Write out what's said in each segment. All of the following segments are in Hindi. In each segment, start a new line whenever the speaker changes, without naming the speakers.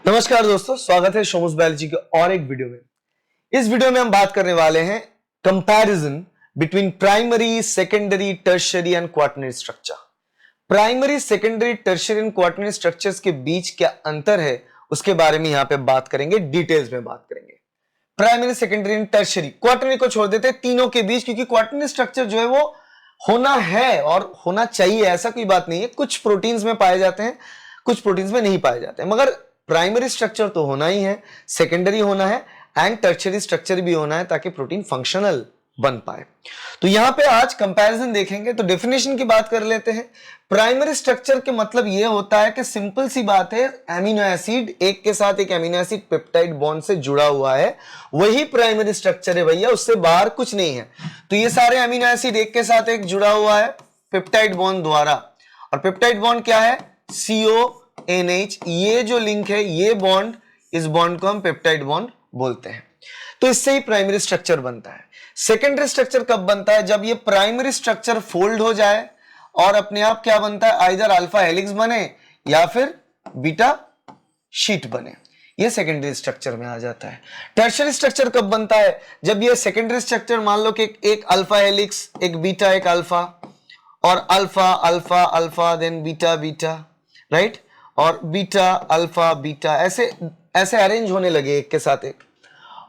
नमस्कार दोस्तों, स्वागत है सोमस बायोलॉजी के और एक वीडियो में। इस वीडियो में हम बात करने वाले हैं comparison between primary, secondary, tertiary and quaternary structure. Primary, secondary, tertiary and quaternary structures के बीच क्या अंतर है उसके बारे में यहां पे बात करेंगे, डिटेल्स में बात करेंगे। Primary, secondary and tertiary, quaternary को छोड़ देते हैं, तीनों के बीच, क्योंकि क्वाटरनरी स्ट्रक्चर जो है वो होना है और होना चाहिए, ऐसा कोई बात नहीं है। कुछ प्रोटीन्स में पाए जाते हैं, कुछ प्रोटीन्स में नहीं पाए जाते हैं, मगर प्राइमरी स्ट्रक्चर तो होना ही है, सेकेंडरी होना है एंड टर्शियरी स्ट्रक्चर भी होना है ताकि प्रोटीन फंक्शनल बन पाए। तो यहां पे आज कंपैरिजन देखेंगे। तो डेफिनेशन की बात कर लेते हैं। प्राइमरी स्ट्रक्चर के मतलब यह होता है कि सिंपल सी बात है, एमिनो एसिड एक के साथ एक एमिनो एसिड पेप्टाइड बॉन्ड से जुड़ा हुआ है, वही प्राइमरी स्ट्रक्चर है भैया, उससे बाहर कुछ नहीं है। तो ये सारे एमिनो एसिड एक के साथ एक जुड़ा हुआ है पेप्टाइड बॉन्ड द्वारा, और पेप्टाइड बॉन्ड क्या है? CONH। ये जो लिंक है, ये बॉन्ड, इस बॉन्ड को हम पेप्टाइड बॉन्ड बोलते हैं। तो इससे ही प्राइमरी स्ट्रक्चर बनता है। सेकेंडरी स्ट्रक्चर कब बनता है? जब ये प्राइमरी स्ट्रक्चर फोल्ड हो जाए और अपने आप क्या बनता है, आइदर अल्फा हेलिक्स बने या फिर बीटा शीट बने, ये सेकेंडरी स्ट्रक्चर में आ जाता है। टर्शियरी स्ट्रक्चर कब बनता है? जब ये सेकेंडरी स्ट्रक्चर, मान लो कि एक अल्फा हेलिक्स, एक बीटा, एक अल्फा, और alpha alpha alpha, then beta beta, right, और बीटा अल्फा बीटा, ऐसे ऐसे अरेंज होने लगे एक के साथ एक,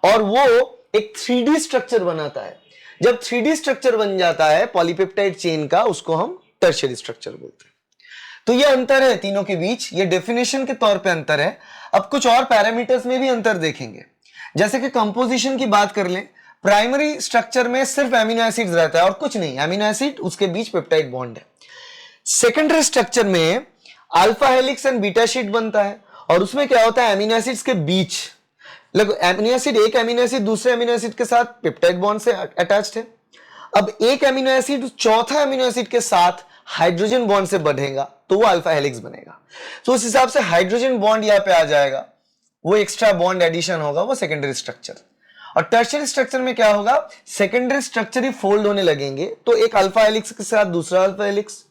और वो एक 3D स्ट्रक्चर बनाता है। जब 3D स्ट्रक्चर बन जाता है पॉलीपेप्टाइड चेन का, उसको हम टर्शियरी स्ट्रक्चर बोलते हैं। तो ये अंतर है तीनों के बीच, ये डेफिनेशन के तौर पे अंतर है। अब कुछ और पैरामीटर्स में भी अंतर देखेंगे, जैसे कि कंपोजिशन की बात कर लें। प्राइमरी स्ट्रक्चर में सिर्फ एमिनो एसिड्स रहता है और कुछ नहीं, एमिनो एसिड, उसके बीच पेप्टाइड बॉन्ड है। सेकेंडरी स्ट्रक्चर में alpha helix and beta sheet बनता है, और उसमें क्या होता है, एमिनो एसिड्स के बीच, एमिनो एसिड, एक एमिनो एसिड दूसरे एमिनो एसिड के साथ पेप्टाइड बॉन्ड से अटैच्ड है। अब एक एमिनो एसिड चौथा एमिनो एसिड के साथ हाइड्रोजन बॉन्ड से बढ़ेगा तो वो अल्फा हेलिक्स बनेगा। तो उस हिसाब से हाइड्रोजन बॉन्ड यहां पे आ जाएगा, वो एक्स्ट्रा बॉन्ड एडिशन होगा, वो सेकेंडरी स्ट्रक्चर। और टर्शियरी स्ट्रक्चर में क्या होगा, सेकेंडरी स्ट्रक्चर ही फोल्ड होने लगेंगे, तो एक अल्फा हेलिक्स के साथ दूसरा अल्फा हेलिक्स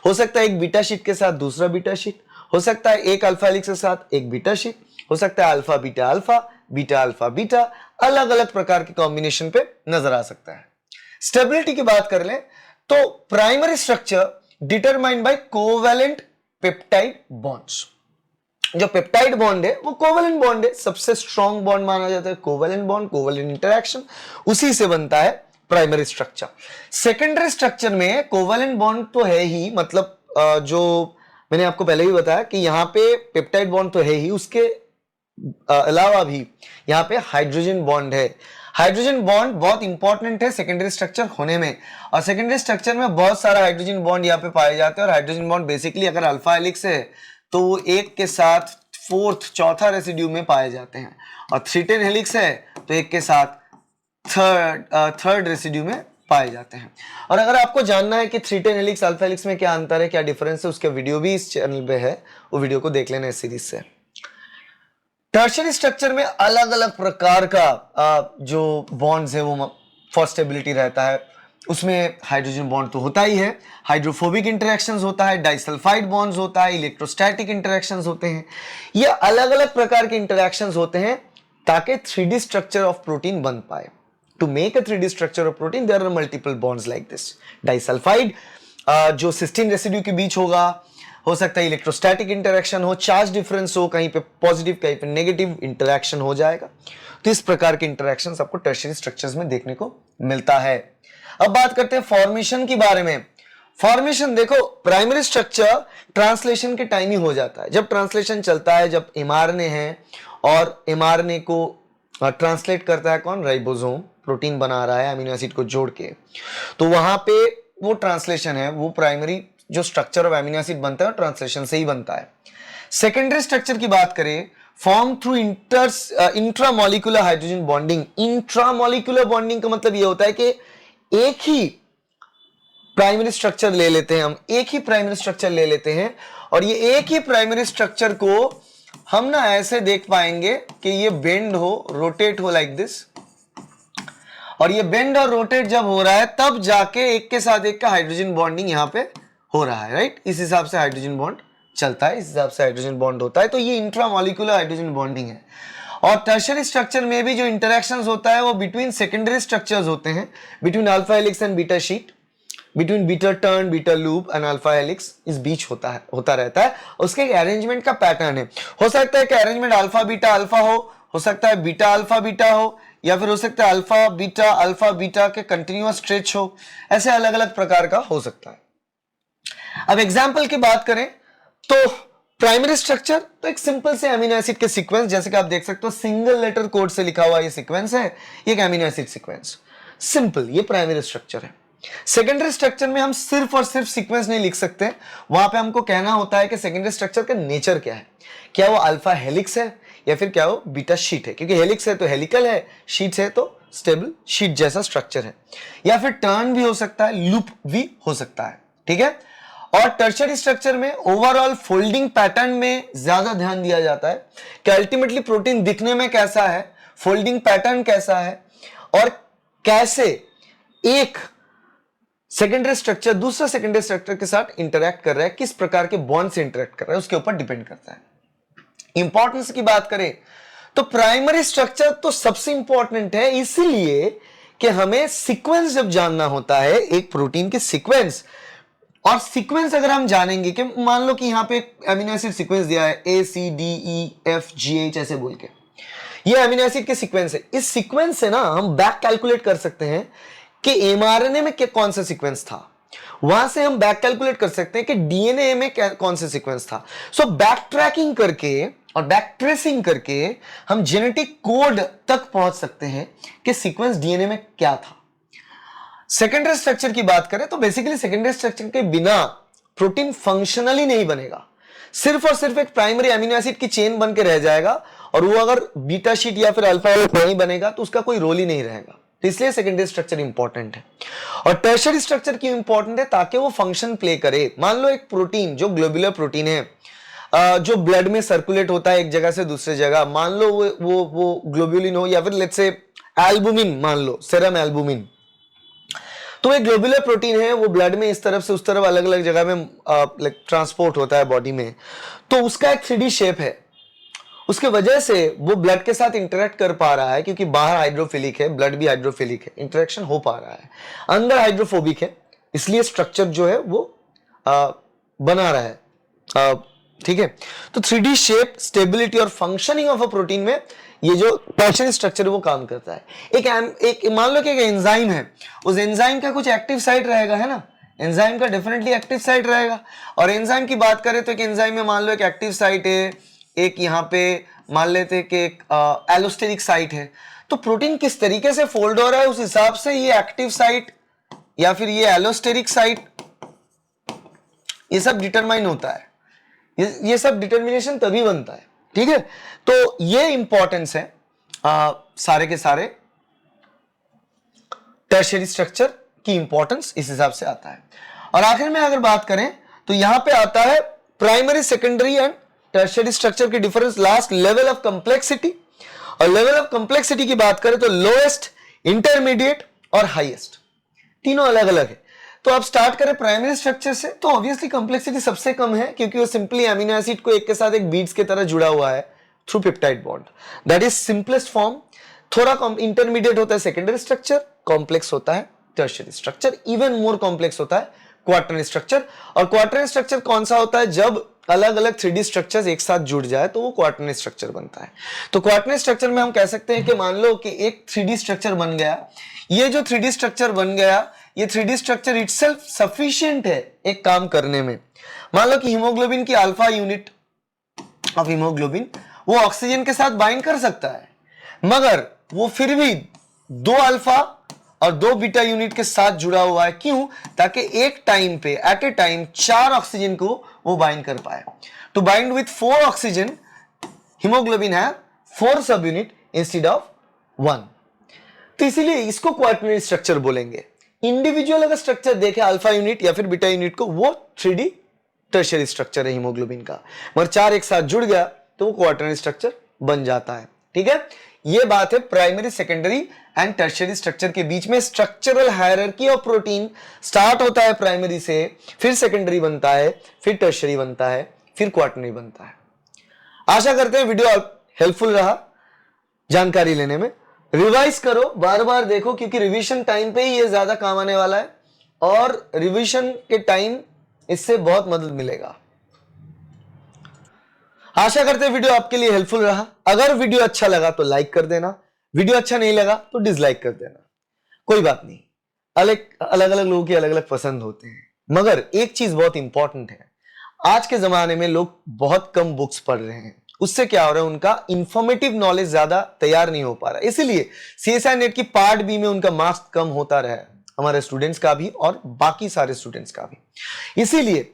हो सकता है, एक बीटा शीट के साथ दूसरा बीटा शीट हो सकता है, एक अल्फा हेलिक्स के साथ एक बीटा शीट हो सकता है, अल्फा अल्फा बीटा, अलग अलग प्रकार के कॉम्बिनेशन पे नजर आ सकता है। स्टेबिलिटी की बात कर लें तो primary structure determined by covalent peptide bonds. जो पेप्टाइड बॉन्ड है वो कोवैलेंट बॉन्ड है, सबसे स्ट्रॉन्ग बॉन्ड माना जाता है कोवैलेंट बॉन्ड, कोवैलेंट इंटरैक्शन, उसी से बनता है प्राइमरी स्ट्रक्चर। सेकेंडरी स्ट्रक्चर में कोवैलेंट बॉन्ड तो है ही, मतलब जो मैंने आपको पहले ही बताया कि यहां पे पेप्टाइड बॉन्ड तो है ही, उसके अलावा भी यहां पे हाइड्रोजन बॉन्ड है। हाइड्रोजन बॉन्ड बहुत इंपॉर्टेंट है सेकेंडरी स्ट्रक्चर होने में, और सेकेंडरी स्ट्रक्चर में बहुत सारा हाइड्रोजन बॉन्ड यहां पे पाए जाते हैं। और हाइड्रोजन बॉन्ड बेसिकली अगर अल्फा हेलिक्स है तो वो एक के साथ फोर्थ, चौथा रेसिड्यू में पाए जाते हैं, और 310 हेलिक्स है तो एक के साथ थर्ड रेसिड्यू में पाए जाते हैं। और अगर आपको जानना है कि 310 हेलिक्स, अल्फा हेलिक्स में क्या अंतर है, क्या डिफरेंस है, उसके वीडियो भी इस चैनल पे है, वो वीडियो को देख लेना इस सीरीज से। टर्शियरी स्ट्रक्चर में अलग अलग प्रकार का जो बॉन्ड्स है वो फॉर स्टेबिलिटी रहता है। उसमें हाइड्रोजन बॉन्ड तो होता ही है, हाइड्रोफोबिक इंटरेक्शंस होता है, डाइसल्फाइड बॉन्ड्स होता है, इलेक्ट्रोस्टैटिक इंटरेक्शंस होते हैं। ये अलग अलग प्रकार के इंटरेक्शंस होते हैं ताकि 3D स्ट्रक्चर ऑफ प्रोटीन बन पाए। To make a 3D structure of protein there are multiple bonds like this. Disulphide जो सिस्टीन रेसिड्यू के बीच होगा, हो सकता है इलेक्ट्रोस्टैटिक इंटरेक्शन हो, चार्ज डिफरेंस हो, कहीं पे पॉजिटिव कहीं पे नेगेटिव इंटरेक्शन हो जाएगा। तो इस प्रकार के इंटरेक्शन आपको टर्शियरी स्ट्रक्चर्स में देखने को मिलता है। अब बात करते हैं फॉर्मेशन के बारे में। फॉर्मेशन देखो, प्राइमरी स्ट्रक्चर ट्रांसलेशन के टाइम ही हो जाता है। जब ट्रांसलेशन चलता है, जब mRNA है और mRNA को ट्रांसलेट करता है कौन, राइबोसोम, प्रोटीन बना रहा है अमीनो एसिड को जोड़ के, तो वहां पे वो ट्रांसलेशन है, वो प्राइमरी जो स्ट्रक्चर ऑफ अमीनो एसिड बनता है ट्रांसलेशन से ही बनता है। सेकेंडरी स्ट्रक्चर की बात करें, form through intramolecular hydrogen bonding. Intramolecular bonding का मतलब ये होता है कि एक ही प्राइमरी स्ट्रक्चर ले लेते हैं, हम एक ही प्राइमरी स्ट्रक्चर ले लेते हैं, और ये एक ही प्राइमरी स्ट्रक्चर को हम ना ऐसे देख पाएंगे कि ये बेंड हो, रोटेट हो लाइक दिस, और ये बेंड और रोटेट जब हो रहा है तब जाके एक के साथ एक का हाइड्रोजन बॉन्डिंग यहां पे हो रहा है, राइट। इस हिसाब से हाइड्रोजन बॉन्ड चलता है, इस हिसाब से हाइड्रोजन बॉन्ड होता है। तो ये इंट्रामॉलिक्यूलर हाइड्रोजन बॉन्डिंग है। और टर्शियरी स्ट्रक्चर में भी जो इंटरेक्शंस होता है वो बिटवीन सेकेंडरी स्ट्रक्चर्स होते हैं, between alpha helix and beta sheet, between beta turn, beta loop and alpha helix, इस बीच होता रहता है। उसके एक अरेंजमेंट का पैटर्न है। हो सकता है कि अरेंजमेंट अल्फा बीटा अल्फा हो सकता है बीटा अल्फा बीटा हो, या फिर हो सकता है अल्फा बीटा के कंटिन्यूअस स्ट्रेच हो। ऐसे अलग अलग प्रकार का हो सकता है। अब एग्जाम्पल की बात करें तो प्राइमरी स्ट्रक्चर, तो एक सिंपल से अमीनो एसिड के सीक्वेंस, जैसे कि आप देख सकते हो सिंगल लेटर कोड से लिखा हुआ ये सीक्वेंस है, ये एक अमीनो एसिड सीक्वेंस, सिंपल, ये प्राइमरी स्ट्रक्चर है। सेकेंडरी स्ट्रक्चर में हम सिर्फ और सिर्फ सीक्वेंस नहीं लिख सकते, वहां पे हमको कहना होता है कि सेकेंडरी स्ट्रक्चर का नेचर क्या है, क्या वो अल्फा हेलिक्स है या फिर क्या वो बीटा शीट है, क्योंकि हेलिक्स है तो हेलिकल है, शीट है तो स्टेबल शीट जैसा स्ट्रक्चर है, या फिर टर्न भी हो सकता है, लूप भी हो सकता है, ठीक है। और टर्शियरी स्ट्रक्चर में ओवरऑल फोल्डिंग पैटर्न में ज्यादा ध्यान दिया जाता है कि अल्टीमेटली प्रोटीन दिखने में कैसा है, फोल्डिंग पैटर्न कैसा है, और कैसे एक सेकेंडरी स्ट्रक्चर दूसरा सेकेंडरी स्ट्रक्चर के साथ इंटरैक्ट कर रहा है, किस प्रकार के बॉन्ड से इंटरैक्ट कर रहा है, उसके ऊपर डिपेंड करता है। इंपॉर्टेंस की बात करें तो प्राइमरी स्ट्रक्चर तो सबसे इंपॉर्टेंट है, इसलिए कि हमें सीक्वेंस जब जानना होता है एक प्रोटीन के सीक्वेंस, और सीक्वेंस अगर हम जानेंगे कि मान लो कि यहां पे अमीनो एसिड सीक्वेंस दिया है ACDEFGH ऐसे बोल के, ये अमीनो एसिड के सीक्वेंस है। इस सीक्वेंस से ना हम बैक कैलकुलेट कर सकते हैं कि एमआरएनए में कौन सा सीक्वेंस था, वहां से हम बैक कैलकुलेट कर सकते हैं कि डीएनए में कौन सा सीक्वेंस था। सो बैक ट्रैकिंग करके और बैक ट्रेसिंग करके हम जेनेटिक कोड तक पहुंच सकते हैं कि सीक्वेंस डीएनए में क्या था। सेकेंडरी स्ट्रक्चर की बात करें तो बेसिकली सेकेंडरी स्ट्रक्चर के बिना प्रोटीन फंक्शनली नहीं बनेगा, सिर्फ और सिर्फ एक प्राइमरी अमीनो एसिड की चेन बन के रह जाएगा, और वो अगर बीटा शीट या फिर अल्फा हेलिक्स नहीं बनेगा तो उसका कोई रोल ही नहीं रहेगा। तो इसलिए सेकेंडरी स्ट्रक्चर इंपॉर्टेंट है। और टर्शियरी स्ट्रक्चर क्यों इंपॉर्टेंट है, ताकि वो फंक्शन प्ले करे। मान लो एक प्रोटीन जो ग्लोबुलर प्रोटीन है, जो ब्लड में सर्कुलेट होता है एक जगह से दूसरे जगह, मान लो वो ग्लोबुलिन हो या फिर लेट्स से एल्बुमिन, मान लो सेरम एल्बुमिन, तो एक ग्लोबुलर प्रोटीन है, वो ब्लड में इस तरफ से उस तरफ अलग अलग जगह में ट्रांसपोर्ट होता है बॉडी में, तो उसका एक 3D शेप है, उसके वजह से वो ब्लड के साथ इंटरेक्ट कर पा रहा है, क्योंकि बाहर हाइड्रोफिलिक है, ब्लड भी हाइड्रोफिलिक है, इंटरेक्शन हो पा रहा है, अंदर हाइड्रोफोबिक है, इसलिए स्ट्रक्चर जो है वो बना रहा है, ठीक है। तो 3D शेप, स्टेबिलिटी और फंक्शनिंग ऑफ अ प्रोटीन में ये जो टर्शियरी स्ट्रक्चर है वो काम करता है। एक मान लो कि एक एंजाइम है, उस एंजाइम का कुछ एक्टिव साइट रहेगा, है ना, एंजाइम का डेफिनेटली एक्टिव साइट रहेगा। और एंजाइम की बात करें तो एक एंजाइम में मान लो एक एक्टिव साइट है, एक यहाँ पे मान लेते हैं कि एक एलोस्टेरिक साइट है, तो प्रोटीन किस तरीके से फोल्ड हो रहा है उस हिसाब से ये एक्टिव साइट या फिर ये एलोस्टेरिक साइट, ये सब डिटरमाइन होता है, ये सब डिटर्मिनेशन तभी बनता है, ठीक है। तो ये इंपॉर्टेंस है सारे के सारे टर्शियरी स्ट्रक्चर की इंपॉर्टेंस इस हिसाब से आता है। और आखिर में अगर बात करें तो यहां पे आता है primary, secondary and tertiary structure की difference, last level of complexity. और लेवल ऑफ कंप्लेक्सिटी की बात करें तो लोएस्ट, इंटरमीडिएट और हाईएस्ट, तीनों अलग अलग है। तो आप स्टार्ट करें प्राइमरी स्ट्रक्चर से, तो ऑब्वियसली कंप्लेक्सिटी सबसे कम है, क्योंकि वो सिंपली अमीनो एसिड को एक के साथ एक बीड्स की तरह जुड़ा हुआ है through peptide bond, that is simplest form. थोड़ा इंटरमीडिएट होता है सेकेंडरी स्ट्रक्चर, कॉम्प्लेक्स होता है tertiary structure, even more complex होता है क्वार्टरनरी स्ट्रक्चर। और क्वार्टरनरी स्ट्रक्चर कौन सा होता है, जब अलग अलग 3D स्ट्रक्चर्स एक साथ जुड़ जाए तो वो क्वार्टरनरी स्ट्रक्चर बनता है। तो क्वार्टरनरी स्ट्रक्चर में हम कह सकते हैं कि मान लो कि एक 3D स्ट्रक्चर बन गया, ये जो 3D स्ट्रक्चर बन गया, ये 3D स्ट्रक्चर इटसेल्फ सफिशिएंट है एक काम करने में। मान लो कि हीमोग्लोबिन की अल्फा यूनिट ऑफ हीमोग्लोबिन वो ऑक्सीजन के साथ बाइंड कर सकता है, मगर वो फिर भी 2 अल्फा और 2 बीटा यूनिट के साथ जुड़ा हुआ है। क्यों? ताकि एक टाइम पे एट ए टाइम 4 ऑक्सीजन को वो बाइंड कर पाए। To bind with 4 oxygen, haemoglobin है 4 सब यूनिट इंस्टेड ऑफ 1, तो इसीलिए इसको क्वार्टरनरी स्ट्रक्चर बोलेंगे। इंडिविजुअल अगर स्ट्रक्चर देखे अल्फा यूनिट या फिर बीटा यूनिट को, वो 3D टर्शियरी स्ट्रक्चर है हीमोग्लोबिन का, मगर 4 एक साथ जुड़ गया तो वो क्वार्टरनरी स्ट्रक्चर बन जाता है, ठीक है। ये बात है primary, secondary and tertiary structure के बीच में। Structural hierarchy of protein start होता है प्राइमरी से, फिर सेकेंडरी बनता है, फिर टर्शियरी बनता है, फिर क्वार्टरनरी बनता है। आशा करते हैं वीडियो हेल्पफुल रहा जानकारी लेने में। रिवाइज करो, बार बार देखो, क्योंकि रिवीजन टाइम पे ही ये ज्यादा काम आने वाला है और रिवीजन के टाइम इससे बहुत मदद मिलेगा। आशा करते हैं वीडियो आपके लिए हेल्पफुल रहा। अगर वीडियो अच्छा लगा तो लाइक कर देना, वीडियो अच्छा नहीं लगा तो डिसलाइक कर देना, कोई बात नहीं। अलग अलग लोगों की अलग अलग पसंद होते हैं, मगर एक चीज बहुत इंपॉर्टेंट है, आज के जमाने में लोग बहुत कम बुक्स पढ़ रहे हैं। उससे क्या हो रहा है, उनका इंफॉर्मेटिव नॉलेज ज्यादा तैयार नहीं हो पा रहा, इसीलिए सीएसआई नेट की पार्ट बी में उनका मार्क्स कम होता रहा है, हमारे स्टूडेंट्स का भी और बाकी सारे स्टूडेंट्स का भी। इसीलिए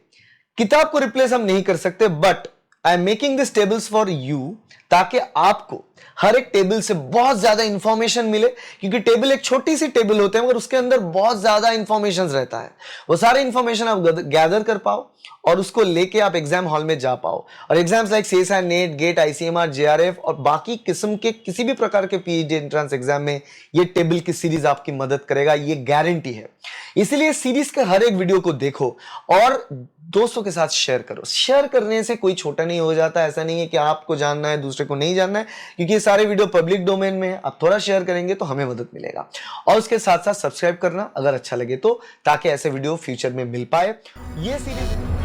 किताब को रिप्लेस हम नहीं कर सकते, but I am making this tables for you, ताकि आपको हर एक टेबल से बहुत ज्यादा इंफॉर्मेशन मिले, क्योंकि टेबल एक छोटी सी टेबल होते हैं मगर उसके अंदर बहुत ज्यादा इंफॉर्मेशन रहता है। वो सारे इंफॉर्मेशन आप गैदर कर पाओ और उसको लेके आप एग्जाम हॉल में जा पाओ, और exams like CSI NET, GATE, ICMR, JRF और बाकी किस्म के किसी भी प्रकार के पीएचडी एंट्रेंस एग्जाम में ये टेबल की सीरीज आपकी मदद करेगा, ये गारंटी है। इसलिए सीरीज के हर एक वीडियो को देखो और दोस्तों के साथ शेयर करो। शेयर करने से कोई छोटा नहीं हो जाता, ऐसा नहीं है कि आपको जानना है दूसरे को नहीं जानना है, क्योंकि ये सारे वीडियो पब्लिक डोमेन में है। आप थोड़ा शेयर करेंगे तो हमें मदद मिलेगा, और उसके साथ साथ सब्सक्राइब करना अगर अच्छा लगे तो, ताकि ऐसे वीडियो फ्यूचर में मिल पाए। ये सीरीज